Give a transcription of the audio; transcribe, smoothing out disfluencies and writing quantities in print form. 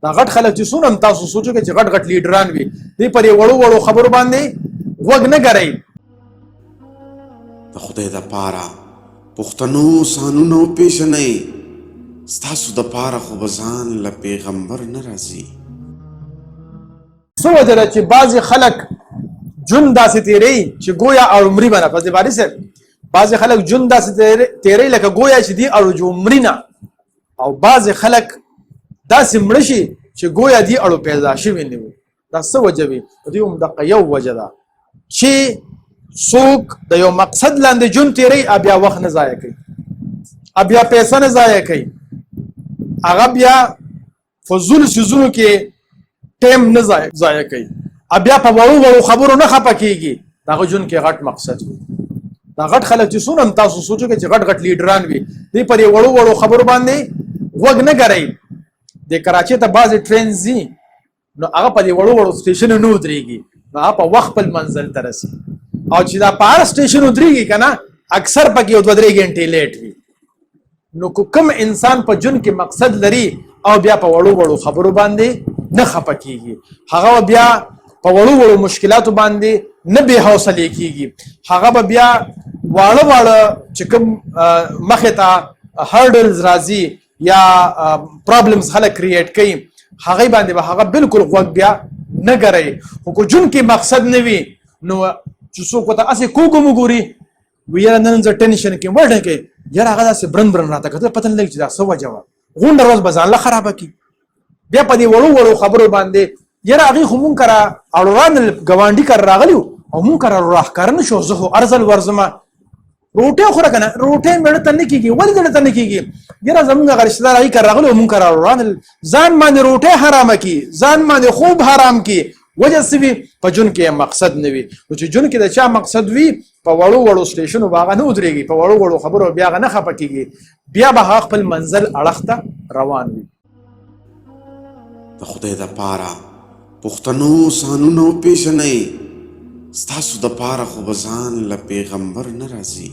دا غټ خلک چې څونه هم تاسو سوچو کې چې غټ غټ لیډران وي دوی پر یې وړو وړو خبرو باندې غوږ نه ګرئ. د خدای دپاره پښتنو سانونه وپېژنئ، ستاسو دپاره خو به ځان له پیغمبر نه راځي. څه وجه ده چې بعضې خلک ژوند داسې تېروي چې گویا اړومري به نه. فضل باري صاحب بعضې خلک ژوند داسې تېروي لکه گویا چې دی اړوجومري نه، او بعضې خلک داسې مړه شي چې گویا دی اړو پیدا شوي نه وي. دا څه وجه وي؟ د دوی همدغه یو وجه ده چې څوک د یو مقصد لاندې ژوند تېروي، بیا وخت نه ضایع کوي، بیا پیسه نه ضایع کوي، هغه بیا فضول څیزونو کې ټایم نه ضایع کوي، بیا په وړو وړو خبرو نه خفه کېږي. د هغه ژوند کې غټ مقصد وي. دا غټ خلک چې څونه هم تاسو سوچو کې چې غټ غټ لیډران وي دوی پر یې وړو وړو خبرو باندې غوږ نه ګرئ. د کراچۍ ته بعضې ټرین ځي نو هغه په دې وړو وړو سټیشنو نه ودرېږي، نو هغه په وخت خپل منزل ته رسي. او چې دا په هر سټیشن ودرېږي که نه اکثر پکې یو 2-3 ګنټې لیټ وي. نو کوم انسان په ژوند کې مقصد لري او بیا په وړو وړو خبرو باندې نه خفه کېږي، هغه بیا په وړو وړو مشکلاتو باندې نه بې حوصلې کېږي، هغه به بیا واړه واړه چې کوم مخې ته هرډلز راځي یا پرابلمز خلک کریټ کوي هغې باندې به هغه بالکل غوږ بیا نه ګرئ. خو که ژوند کې مقصد نه وي نو چې څوک ورته هسې کوږ وګوري وي یاره نن زه ټینشن کې ورډه کوي، یاره هغه داسې برن برن راته کتل پته نه لګي چې دا څه وجه وه. غونډه ورځ به ځان له خرابه کړي، بیا په دې وړو وړو خبرو باندې یاره هغې خو مونږ کره اړوران ګاونډي کره راغلي وو او مونږ کره راښکاره نه شو، زه خو ارزل ورځمه روټۍ خوره که نه روټۍ مېړه ته نه کېږي. ولې زړه ته نه کېږي؟ یاره زمونږ هغه رشته دار هغې کره راغلي او مونږ کره اړوران ځان باندې روټۍ حرامه کړي، ځان باندې خوب حرام کړي. وجه څه وي؟ په ژوند کې مقصد نه وي. نو چې ژوند کې د چا مقصد وي په وړو وړو سټیشنو به هغه نه ودرېږي، په وړو وړو خبرو بیا هغه نه خفه کېږي، بیا به هغه خپل منزل اړخ ته روان وي. د خدای دپاره پښتنو سانونه وپېژنئ، ستاسو دپاره خو به ځان له پیغمبر نه راځي.